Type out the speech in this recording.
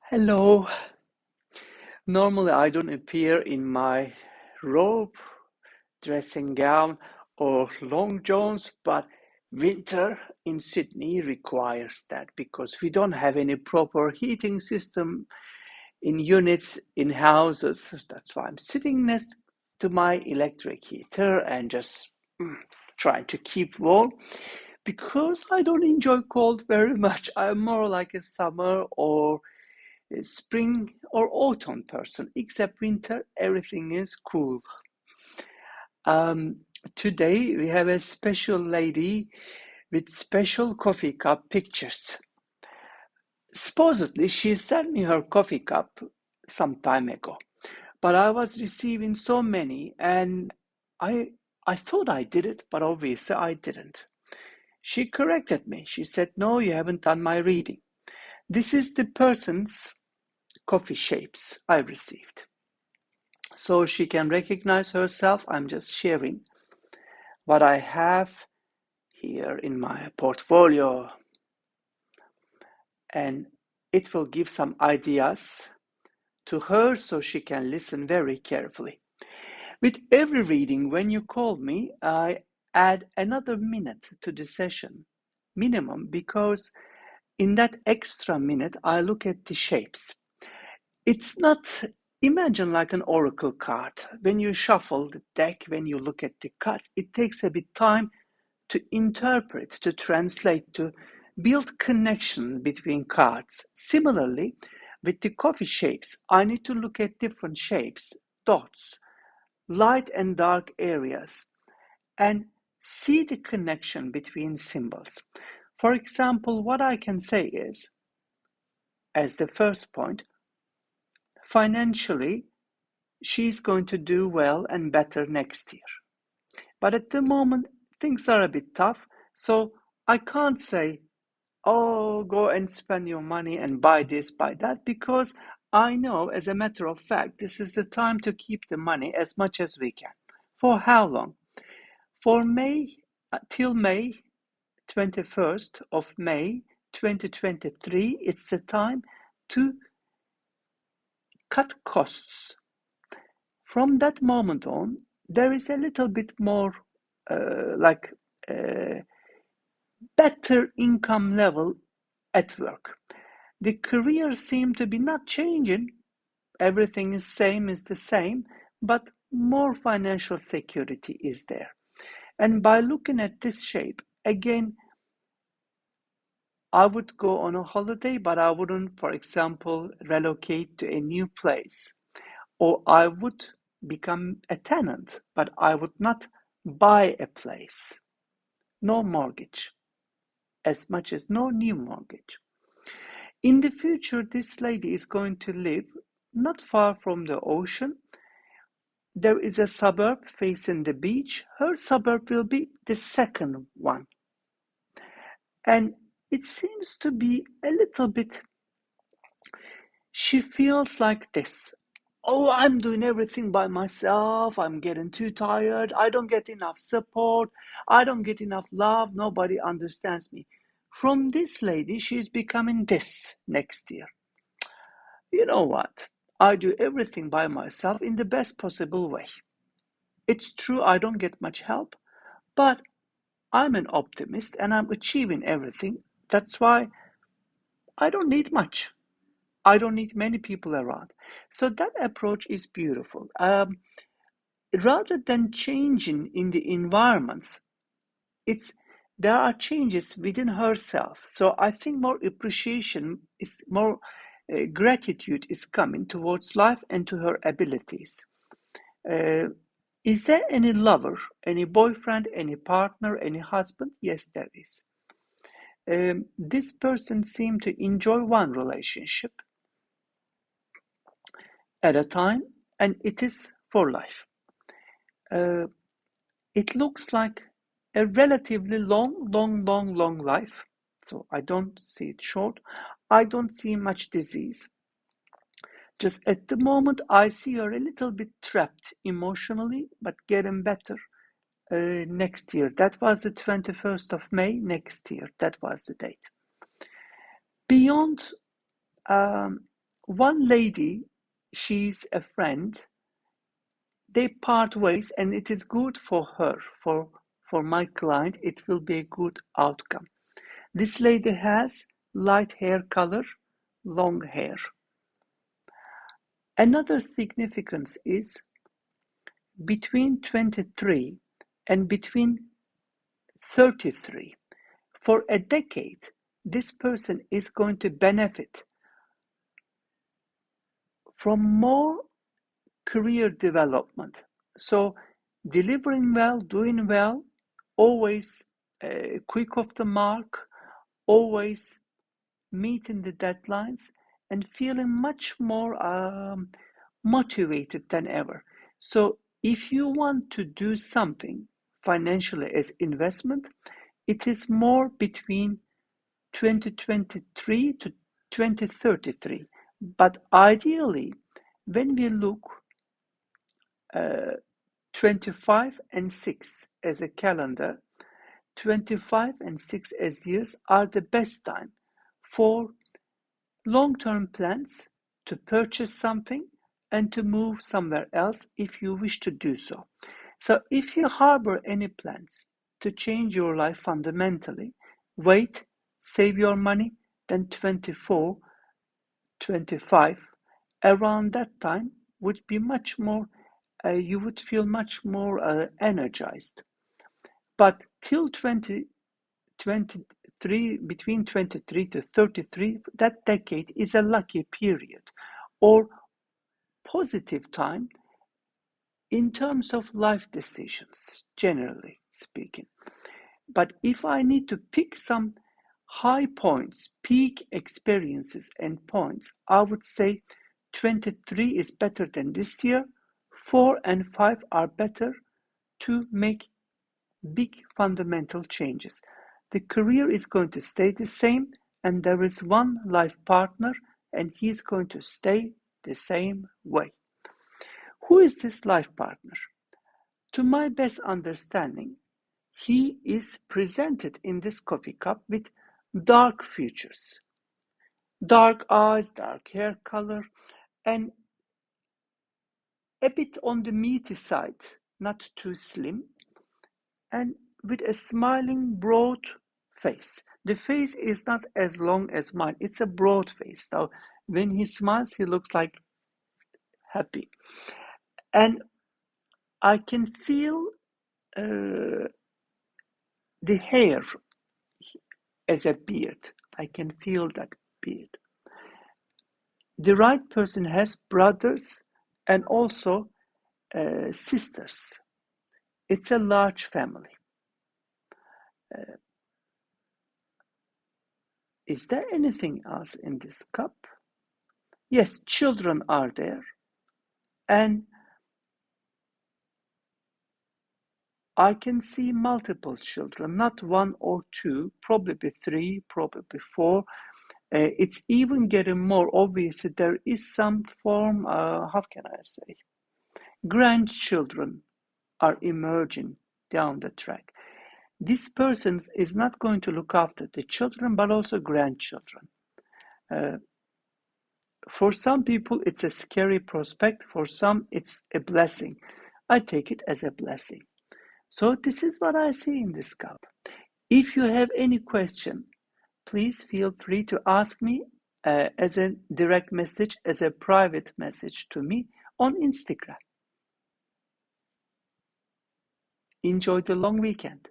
Hello. Normally, I don't appear in my robe, dressing gown, or long johns, but winter in Sydney requires that because we don't have any proper heating system in units in houses. That's why I'm sitting next to my electric heater and just trying to keep warm because I don't enjoy cold very much. I'm more like a summer or spring or autumn person, except winter, everything is cool. Um, Today we have a special lady with special coffee cup pictures. Supposedly, she sent me her coffee cup some time ago, but I was receiving so many, and I I thought I did it, but obviously I didn't. She corrected me. She said, "No, you haven't done my reading. This is the person's coffee shapes I received." So she can recognize herself. I'm just sharing what I have here in my portfolio, and it will give some ideas to her so she can listen very carefully. With every reading, when you call me, I add another minute to the session, minimum, because in that extra minute, I look at the shapes. It's not, imagine like an oracle card. When you shuffle the deck, when you look at the cards, it takes a bit time to interpret, to translate, to build connection between cards. Similarly, with the coffee shapes, I need to look at different shapes, dots, light and dark areas, and see the connection between symbols. For example, what I can say is, as the first point, financially, she's going to do well and better next year. But at the moment, things are a bit tough, so I can't say, oh, go and spend your money and buy this, buy that, because I know as a matter of fact, this is the time to keep the money as much as we can. For how long? For May, till May 21st of May 2023, it's the time to cut costs. From that moment on, there is a little bit more like better income level at work. The career seemed to be not changing. Everything is same is the same, but more financial security is there. And by looking at this shape, again, I would go on a holiday, but I wouldn't, for example, relocate to a new place. Or I would become a tenant, but I would not buy a place. No mortgage, as much as no new mortgage. In the future, this lady is going to live not far from the ocean. There is a suburb facing the beach. Her suburb will be the second one. And it seems to be a little bit, she feels like this. Oh, I'm doing everything by myself. I'm getting too tired. I don't get enough support. I don't get enough love. Nobody understands me. From this lady, she's becoming this next year. You know what? I do everything by myself in the best possible way. It's true, I don't get much help, but I'm an optimist and I'm achieving everything. That's why I don't need much. I don't need many people around. So that approach is beautiful. Rather than changing in the environments, it's there are changes within herself. So I think more appreciation is more gratitude is coming towards life and to her abilities. Uh, is there any lover, any boyfriend, any partner, any husband? Yes, there is. This person seemed to enjoy one relationship at a time, and it is for life. Uh, it looks like a relatively long life. So I don't see it short. I don't see much disease. Just at the moment, I see her a little bit trapped emotionally, but getting better next year. That was the 21st of May next year. That was the date. Beyond um, One lady, she's a friend, they part ways, and it is good for her, for my client, it will be a good outcome. This lady has light hair color, long hair. Another significance is between 23 and between 33. For a decade, this person is going to benefit from more career development. So, delivering well, doing well, always quick off the mark, always meeting the deadlines, and feeling much more motivated than ever. So, if you want to do something financially as investment, it is more between 2023 to 2033. But ideally, when we look 25 and 6 as a calendar, 25 and 6 as years are the best time for long-term plans to purchase something and to move somewhere else if you wish to do so. So if you harbor any plans to change your life fundamentally, wait, save your money, then 24, 25, around that time would be much more, you would feel much more energized. But till 2023, between 23 to 33, that decade is a lucky period or positive time in terms of life decisions, generally speaking. But if I need to pick some high points, peak experiences and points, I would say 23 is better than this year. 4 and 5 are better to make big fundamental changes. The career is going to stay the same, and there is one life partner, and he's going to stay the same way. Who is this life partner? To my best understanding, he is presented in this coffee cup with dark features, dark eyes, dark hair color, and a bit on the meaty side, not too slim, and with a smiling, broad face. The face is not as long as mine, it's a broad face. Now, when he smiles, he looks like happy. And I can feel the hair as a beard. I can feel that beard. The right person has brothers and also sisters. It's a large family. Is there anything else in this cup? Yes, children are there. And I can see multiple children, not one or two, probably three, probably four. It's even getting more obvious that there is some form, how can I say, grandchildren are emerging down the track. This person is not going to look after the children, but also grandchildren. For some people, it's a scary prospect. For some, it's a blessing. I take it as a blessing. So this is what I see in this cup. If you have any question, please feel free to ask me as a direct message, as a private message to me on Instagram. Enjoy the long weekend.